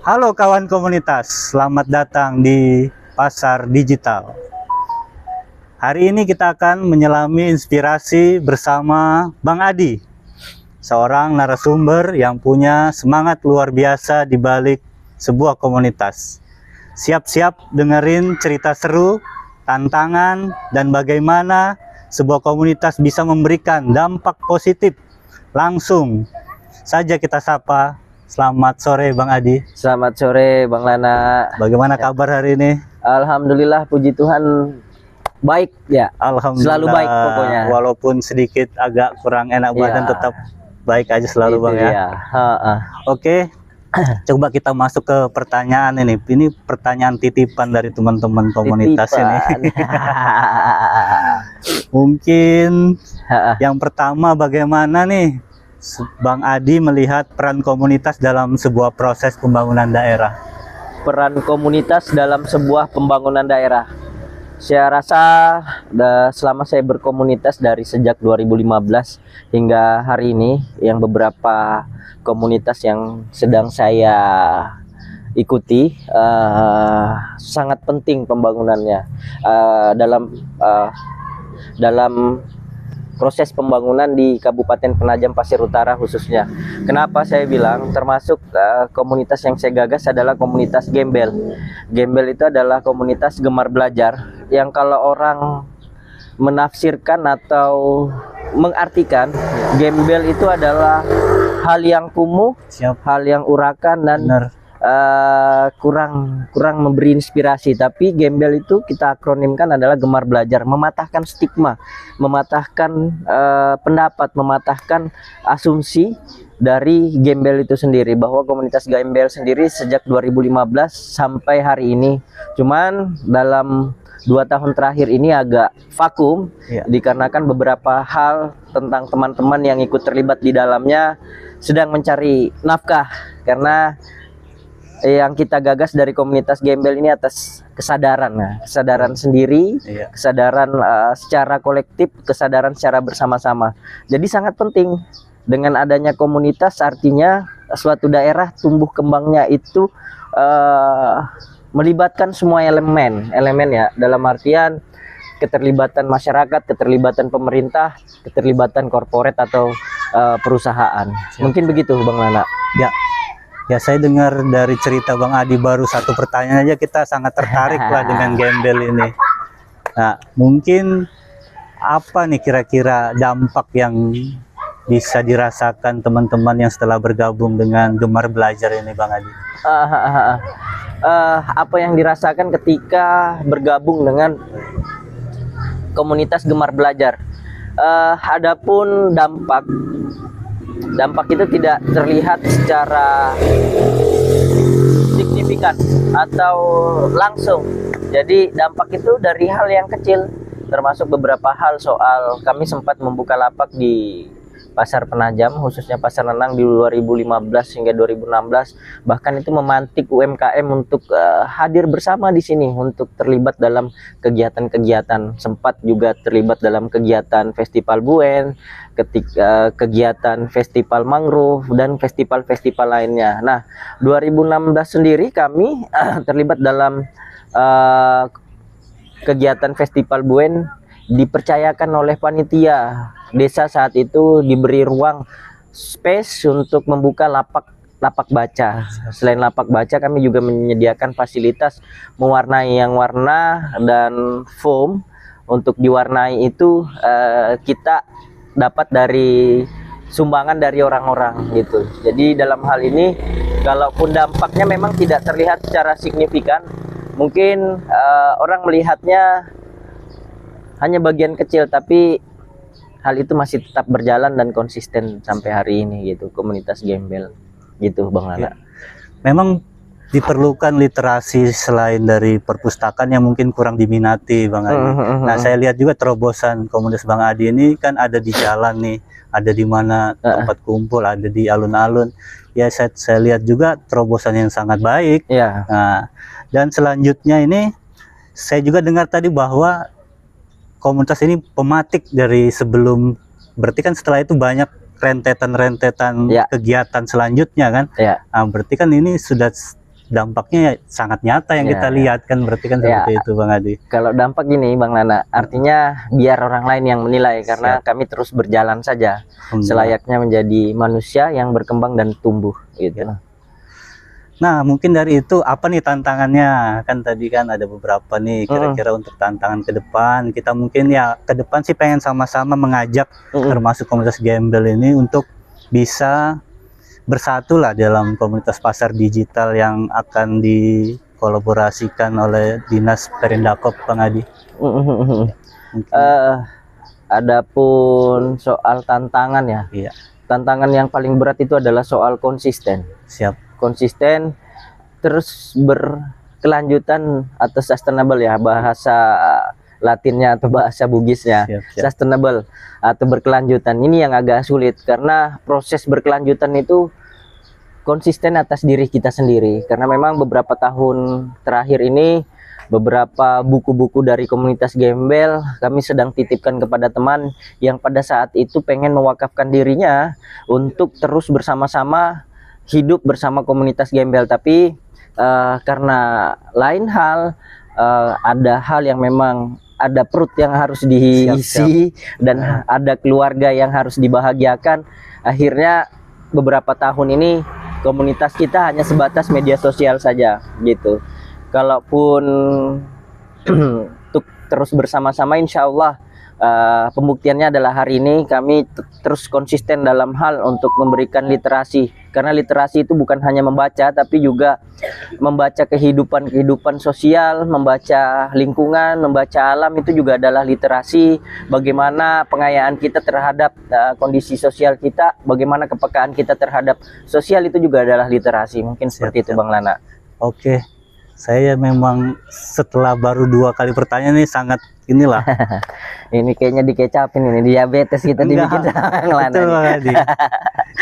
Halo kawan komunitas, selamat datang di Pasar Digital. Hari ini kita akan menyelami inspirasi bersama Bang Adi, seorang narasumber yang punya semangat luar biasa di balik sebuah komunitas. Siap-siap dengerin cerita seru, tantangan, dan bagaimana sebuah komunitas bisa memberikan dampak positif. Langsung saja kita sapa. Selamat sore Bang Adi. Selamat sore Bang Lana. Bagaimana kabar hari ini? Alhamdulillah, puji Tuhan baik ya. Alhamdulillah. Selalu baik pokoknya. Walaupun sedikit agak kurang enak badan, tetap baik aja selalu Itu Bang ya. Oke, coba kita masuk ke pertanyaan ini. Ini pertanyaan titipan dari teman-teman komunitas ini. Mungkin yang pertama, bagaimana nih Bang Adi melihat peran komunitas dalam sebuah proses pembangunan daerah? Peran komunitas dalam sebuah pembangunan daerah. Saya rasa selama saya berkomunitas dari sejak 2015 hingga hari ini, yang beberapa komunitas yang sedang saya ikuti sangat penting pembangunannya dalam proses pembangunan di Kabupaten Penajam Pasir Utara khususnya. Kenapa saya bilang termasuk komunitas yang saya gagas adalah komunitas Gembel. Gembel itu adalah komunitas gemar belajar yang kalau orang menafsirkan atau mengartikan, Gembel itu adalah hal yang kumuh, hal yang urakan dan kurang memberi inspirasi. Tapi Gembel itu kita akronimkan adalah gemar belajar, mematahkan stigma, mematahkan pendapat, mematahkan asumsi dari Gembel itu sendiri, bahwa komunitas Gembel sendiri sejak 2015 sampai hari ini. Cuman dalam 2 tahun terakhir ini agak vakum dikarenakan beberapa hal tentang teman-teman yang ikut terlibat di dalamnya sedang mencari nafkah, karena yang kita gagas dari komunitas Gembel ini atas kesadaran, kesadaran sendiri, kesadaran secara kolektif, kesadaran secara bersama-sama. Jadi sangat penting dengan adanya komunitas, artinya suatu daerah tumbuh kembangnya itu melibatkan semua elemen ya, dalam artian keterlibatan masyarakat, keterlibatan pemerintah, keterlibatan korporat atau perusahaan. Mungkin begitu Bang Lana. Ya, saya dengar dari cerita Bang Adi baru satu pertanyaan aja kita sangat tertarik lah dengan Gembel ini. Nah, mungkin apa nih kira-kira dampak yang bisa dirasakan teman-teman yang setelah bergabung dengan Gemar Belajar ini Bang Adi? Apa yang dirasakan ketika bergabung dengan komunitas Gemar Belajar? Adapun dampak itu tidak terlihat secara signifikan atau langsung. Jadi dampak itu dari hal yang kecil, termasuk beberapa hal soal kami sempat membuka lapak di Pasar Penajam, khususnya Pasar Nenang di 2015 hingga 2016. Bahkan itu memantik UMKM untuk hadir bersama di sini untuk terlibat dalam kegiatan-kegiatan. Sempat juga terlibat dalam kegiatan Festival Buen, kegiatan Festival Mangrove dan festival-festival lainnya. Nah, 2016 sendiri kami terlibat dalam kegiatan Festival Buen, dipercayakan oleh panitia desa saat itu, diberi ruang space untuk membuka lapak baca. Selain lapak baca, kami juga menyediakan fasilitas mewarnai yang warna dan foam. Untuk diwarnai itu kita dapat dari sumbangan dari orang-orang gitu. Jadi dalam hal ini, kalaupun dampaknya memang tidak terlihat secara signifikan, mungkin orang melihatnya hanya bagian kecil, tapi hal itu masih tetap berjalan dan konsisten sampai hari ini gitu, komunitas Gembel gitu Bang Lana. Memang diperlukan literasi selain dari perpustakaan yang mungkin kurang diminati Bang Adi. Nah, saya lihat juga terobosan komunitas Bang Adi ini kan ada di jalan nih, ada di mana tempat kumpul, ada di alun-alun. Ya, saya lihat juga terobosan yang sangat baik. Nah, dan selanjutnya ini saya juga dengar tadi bahwa komunitas ini pematik dari sebelum, berarti kan setelah itu banyak rentetan kegiatan selanjutnya kan. Nah, berarti kan ini sudah dampaknya sangat nyata yang Ya, kita ya. lihat kan, berarti kan Ya. seperti itu Bang Adi. Kalau dampak gini Bang Nana, artinya biar orang lain yang menilai, karena kami terus berjalan saja Alhamdulillah. selayaknya menjadi manusia yang berkembang dan tumbuh gitu. Nah, mungkin dari itu apa nih tantangannya? Kan tadi kan ada beberapa nih kira-kira untuk tantangan ke depan. Kita mungkin ya ke depan sih pengen sama-sama mengajak termasuk komunitas gembel ini untuk bisa bersatu lah dalam komunitas pasar digital yang akan dikolaborasikan oleh Dinas Perindakop Bang Adi. Mungkin. Adapun soal tantangan ya, Iya, tantangan yang paling berat itu adalah soal konsisten. siap. Konsisten terus berkelanjutan atau sustainable ya, bahasa Latinnya atau bahasa Bugisnya. Siap, siap. Sustainable atau berkelanjutan ini yang agak sulit, karena proses berkelanjutan itu konsisten atas diri kita sendiri, karena memang beberapa tahun terakhir ini beberapa buku-buku dari komunitas gembel kami sedang titipkan kepada teman yang pada saat itu pengen mewakafkan dirinya untuk terus bersama-sama hidup bersama komunitas gembel, tapi karena lain hal, ada hal yang memang ada perut yang harus diisi dan ada keluarga yang harus dibahagiakan. Akhirnya beberapa tahun ini komunitas kita hanya sebatas media sosial saja gitu. Kalaupun untuk terus bersama-sama, insya Allah pembuktiannya adalah hari ini kami terus konsisten dalam hal untuk memberikan literasi, karena literasi itu bukan hanya membaca tapi juga membaca kehidupan sosial, membaca lingkungan, membaca alam, itu juga adalah literasi. Bagaimana pengayaan kita terhadap kondisi sosial kita, bagaimana kepekaan kita terhadap sosial, itu juga adalah literasi. Mungkin seperti itu Bang Lana. Oke, saya memang setelah baru 2 kali pertanyaan ini sangat inilah. Ini kayaknya dikecapin, ini diabetes kita dibikin Bang Lana. Betul Bang Adi.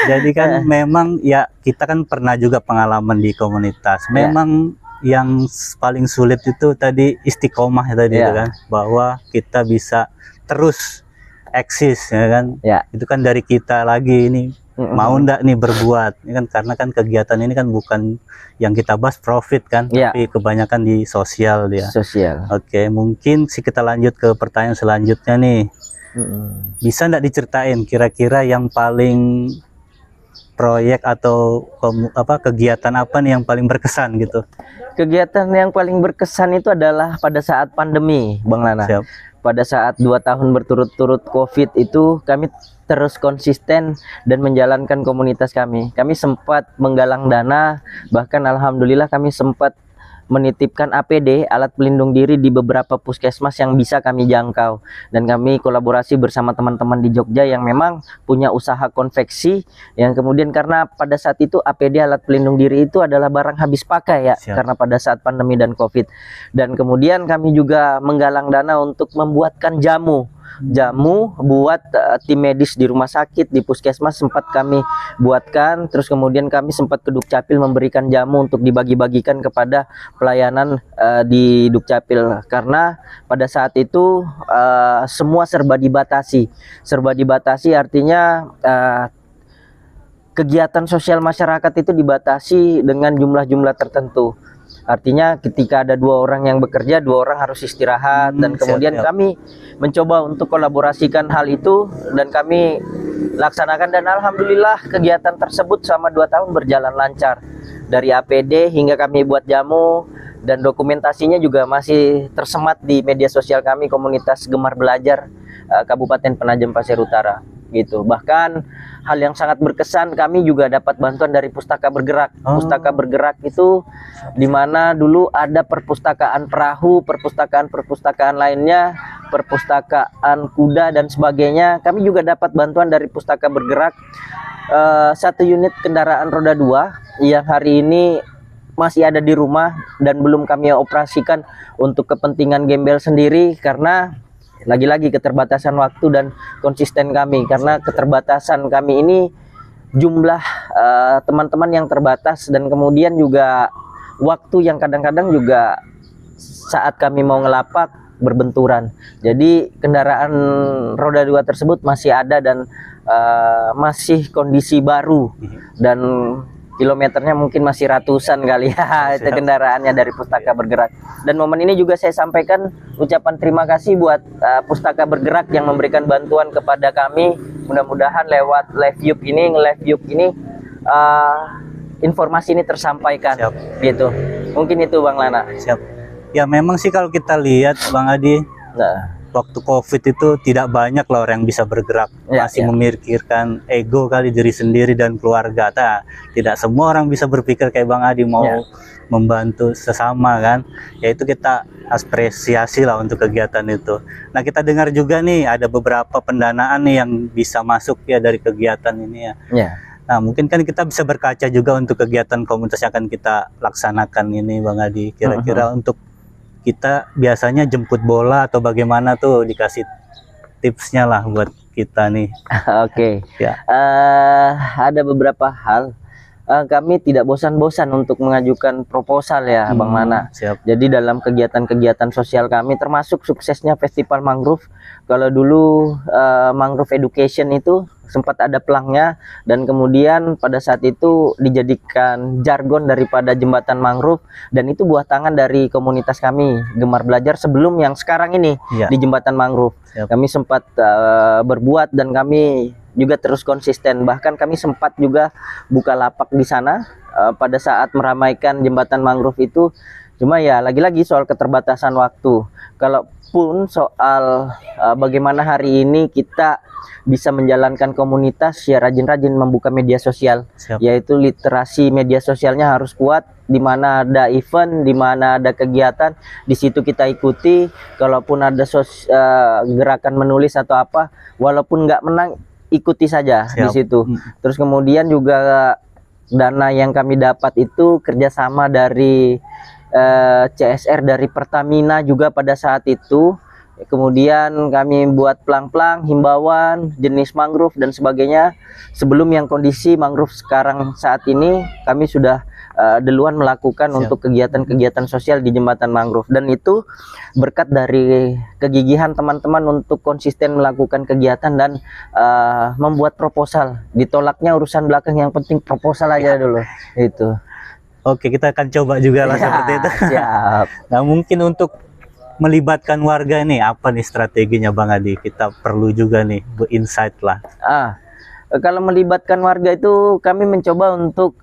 Jadi kan memang ya kita kan pernah juga pengalaman di komunitas. Memang yang paling sulit itu tadi istiqomah ya tadi itu kan, bahwa kita bisa terus eksis ya kan. Itu kan dari kita lagi ini mau ndak nih berbuat, ini kan karena kan kegiatan ini kan bukan yang kita bahas profit kan, tapi kebanyakan di sosial dia. Oke, mungkin sih kita lanjut ke pertanyaan selanjutnya nih. Bisa ndak diceritain kira-kira yang paling proyek atau kegiatan apa nih yang paling berkesan gitu? Kegiatan yang paling berkesan itu adalah pada saat pandemi Bang Lana. Pada saat 2 tahun berturut-turut COVID itu kami terus konsisten dan menjalankan komunitas kami. Kami sempat menggalang dana, bahkan alhamdulillah kami sempat menitipkan APD, alat pelindung diri, di beberapa puskesmas yang bisa kami jangkau, dan kami kolaborasi bersama teman-teman di Jogja yang memang punya usaha konveksi, yang kemudian karena pada saat itu APD, alat pelindung diri itu adalah barang habis pakai ya, karena pada saat pandemi dan COVID. Dan kemudian kami juga menggalang dana untuk membuatkan jamu buat tim medis di rumah sakit, di puskesmas sempat kami buatkan. Terus kemudian kami sempat ke Dukcapil memberikan jamu untuk dibagi-bagikan kepada pelayanan di Dukcapil, karena pada saat itu semua serba dibatasi. Artinya kegiatan sosial masyarakat itu dibatasi dengan jumlah-jumlah tertentu. Artinya ketika ada 2 orang yang bekerja, 2 orang harus istirahat, dan kemudian kami mencoba untuk kolaborasikan hal itu dan kami laksanakan, dan alhamdulillah kegiatan tersebut selama 2 tahun berjalan lancar. Dari APD hingga kami buat jamu, dan dokumentasinya juga masih tersemat di media sosial kami, komunitas Gemar Belajar Kabupaten Penajam Pasir Utara gitu. Bahkan hal yang sangat berkesan, kami juga dapat bantuan dari Pustaka Bergerak. Pustaka Bergerak itu dimana dulu ada perpustakaan perahu, perpustakaan lainnya, perpustakaan kuda dan sebagainya. Kami juga dapat bantuan dari Pustaka Bergerak, 1 unit kendaraan roda 2 yang hari ini masih ada di rumah dan belum kami operasikan untuk kepentingan gembel sendiri, karena lagi-lagi keterbatasan waktu dan konsisten kami. Karena keterbatasan kami ini jumlah teman-teman yang terbatas, dan kemudian juga waktu yang kadang-kadang juga saat kami mau ngelapak berbenturan. Jadi kendaraan roda 2 tersebut masih ada dan masih kondisi baru, dan kilometernya mungkin masih ratusan kali ya itu kendaraannya dari Pustaka Bergerak. Dan momen ini juga saya sampaikan ucapan terima kasih buat Pustaka Bergerak yang memberikan bantuan kepada kami. Mudah-mudahan lewat live view ini informasi ini tersampaikan. Siap. Gitu. Mungkin itu Bang Lana. Siap. Ya memang sih kalau kita lihat Bang Adi, Nah, waktu COVID itu tidak banyak loh orang yang bisa bergerak, Ya, masih ya. memikirkan ego kali, diri sendiri dan keluarga. Tidak semua orang bisa berpikir kayak Bang Adi mau Ya. membantu sesama kan. Yaitu kita apresiasi lah untuk kegiatan itu. Nah kita dengar juga nih ada beberapa pendanaan nih yang bisa masuk ya dari kegiatan ini ya. ya. Nah mungkin kan kita bisa berkaca juga untuk kegiatan komunitas yang akan kita laksanakan ini Bang Adi. Kira-kira untuk kita biasanya jemput bola atau bagaimana tuh, dikasih tipsnya lah buat kita nih. Oke. Ya. Ada beberapa hal. Kami tidak bosan-bosan untuk mengajukan proposal ya, Bang Lana. Siap. Jadi dalam kegiatan-kegiatan sosial kami, termasuk suksesnya Festival Mangrove. Kalau dulu Mangrove Education itu sempat ada pelangnya, dan kemudian pada saat itu dijadikan jargon daripada jembatan mangrove, dan itu buah tangan dari komunitas kami Gemar Belajar sebelum yang sekarang ini Ya. di jembatan mangrove. Siap. Kami sempat berbuat dan kami juga terus konsisten, bahkan kami sempat juga buka lapak di sana pada saat meramaikan jembatan mangrove itu. Cuma ya lagi-lagi soal keterbatasan waktu. Kalaupun soal bagaimana hari ini kita bisa menjalankan komunitas, ya rajin-rajin membuka media sosial. Siap. Yaitu literasi media sosialnya harus kuat. Di mana ada event, di mana ada kegiatan, di situ kita ikuti. Kalaupun ada gerakan menulis atau apa, walaupun nggak menang, ikuti saja. Siap. Di situ. Terus kemudian juga dana yang kami dapat itu kerjasama dari CSR dari Pertamina juga pada saat itu. Kemudian kami buat plang-plang, himbauan, jenis mangrove dan sebagainya. Sebelum yang kondisi mangrove sekarang saat ini, kami sudah duluan melakukan Siap. untuk kegiatan-kegiatan sosial di jembatan mangrove. Dan itu berkat dari kegigihan teman-teman untuk konsisten melakukan kegiatan dan membuat proposal. Ditolaknya urusan belakang, yang penting proposal aja dulu. Itu. Oke, kita akan coba juga lah Ya, seperti itu. siap. Nah mungkin untuk melibatkan warga nih, apa nih strateginya Bang Adi? Kita perlu juga nih insight lah. Kalau melibatkan warga itu kami mencoba untuk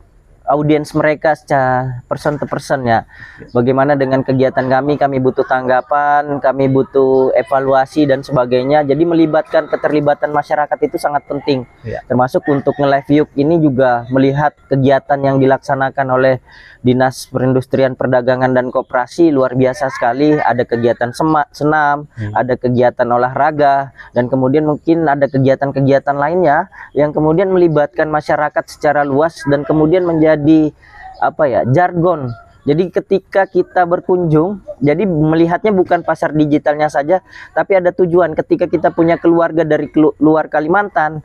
audiens mereka secara person to person ya. Bagaimana dengan kegiatan kami butuh tanggapan, kami butuh evaluasi dan sebagainya. Jadi melibatkan keterlibatan masyarakat itu sangat penting. Ya. Termasuk untuk nge-live view ini juga melihat kegiatan yang dilaksanakan oleh Dinas Perindustrian Perdagangan dan Koperasi, luar biasa sekali. Ada kegiatan senam, ada kegiatan olahraga, dan kemudian mungkin ada kegiatan-kegiatan lainnya yang kemudian melibatkan masyarakat secara luas dan kemudian menjadi jargon. Jadi ketika kita berkunjung, jadi melihatnya bukan pasar digitalnya saja, tapi ada tujuan. Ketika kita punya keluarga dari luar Kalimantan,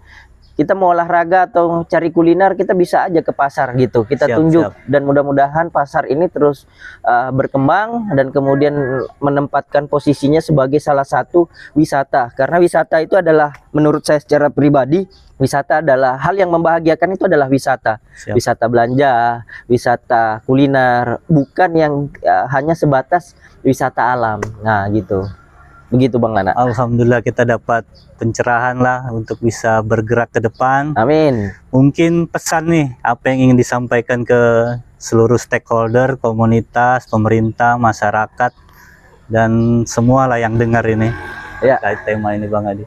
kita mau olahraga atau cari kuliner, kita bisa aja ke pasar gitu. Kita tunjuk. Dan mudah-mudahan pasar ini terus berkembang dan kemudian menempatkan posisinya sebagai salah satu wisata. Karena wisata itu adalah, menurut saya secara pribadi, wisata adalah hal yang membahagiakan. Itu adalah wisata. Siap. Wisata belanja, wisata kuliner, bukan yang hanya sebatas wisata alam. Nah gitu. Begitu Bang Lana. Alhamdulillah kita dapat pencerahan lah untuk bisa bergerak ke depan. Amin. Mungkin pesan nih, apa yang ingin disampaikan ke seluruh stakeholder, komunitas, pemerintah, masyarakat, dan semua lah yang dengar ini Ya. terkait tema ini Bang Adi.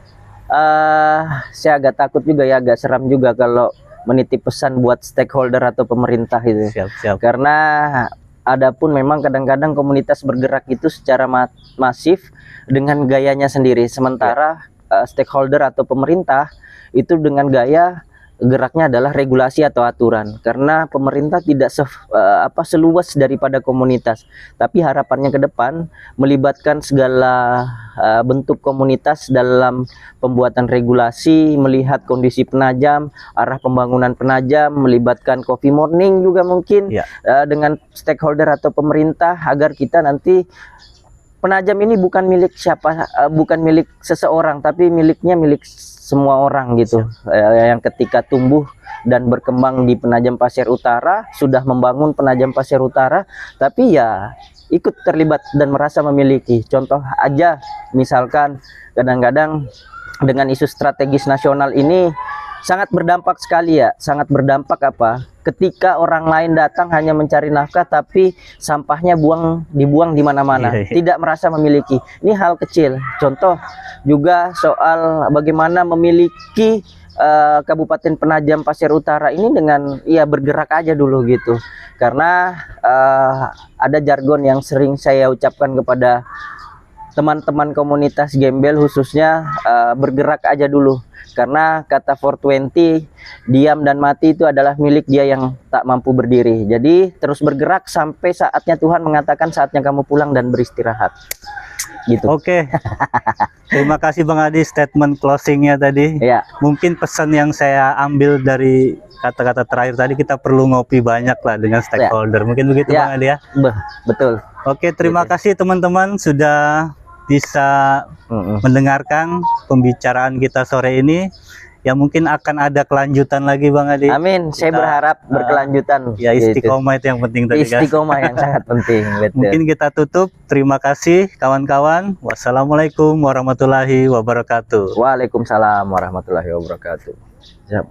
Saya agak takut juga ya, agak seram juga kalau menitip pesan buat stakeholder atau pemerintah itu. Siap. Karena adapun memang kadang-kadang komunitas bergerak itu secara masif dengan gayanya sendiri, sementara stakeholder atau pemerintah itu dengan gaya geraknya adalah regulasi atau aturan. Karena pemerintah tidak seluas daripada komunitas, tapi harapannya ke depan melibatkan segala bentuk komunitas dalam pembuatan regulasi, melihat kondisi penajam, arah pembangunan penajam, melibatkan coffee morning juga mungkin dengan stakeholder atau pemerintah, agar kita nanti penajam ini bukan milik siapa, bukan milik seseorang, tapi milik semua orang gitu, yang ketika tumbuh dan berkembang di Penajam Pasir Utara, sudah membangun Penajam Pasir Utara, tapi ya ikut terlibat dan merasa memiliki. Contoh aja, misalkan kadang-kadang dengan isu strategis nasional ini sangat berdampak sekali ya, sangat berdampak apa? Ketika orang lain datang hanya mencari nafkah, tapi sampahnya dibuang di mana-mana, tidak merasa memiliki. Ini hal kecil. Contoh juga soal bagaimana memiliki Kabupaten Penajam Pasir Utara ini dengan ya bergerak aja dulu gitu. Karena ada jargon yang sering saya ucapkan kepada teman-teman komunitas gembel khususnya, bergerak aja dulu. Karena kata 420, diam dan mati itu adalah milik dia yang tak mampu berdiri. Jadi terus bergerak sampai saatnya Tuhan mengatakan saatnya kamu pulang dan beristirahat. Gitu. Oke. Terima kasih Bang Adi statement closingnya tadi. Ya. Mungkin pesan yang saya ambil dari kata-kata terakhir tadi, kita perlu ngopi banyak lah dengan stakeholder. Mungkin begitu Ya. Bang Adi ya. Betul. Oke, terima kasih teman-teman sudah bisa mendengarkan pembicaraan kita sore ini. Ya mungkin akan ada kelanjutan lagi Bang Adi. Amin. Saya berharap berkelanjutan. Ya istiqomah itu yang penting tadi kan. Istiqomah yang sangat penting. Betul. Mungkin kita tutup. Terima kasih kawan-kawan. Wassalamualaikum warahmatullahi wabarakatuh. Waalaikumsalam warahmatullahi wabarakatuh. Siap.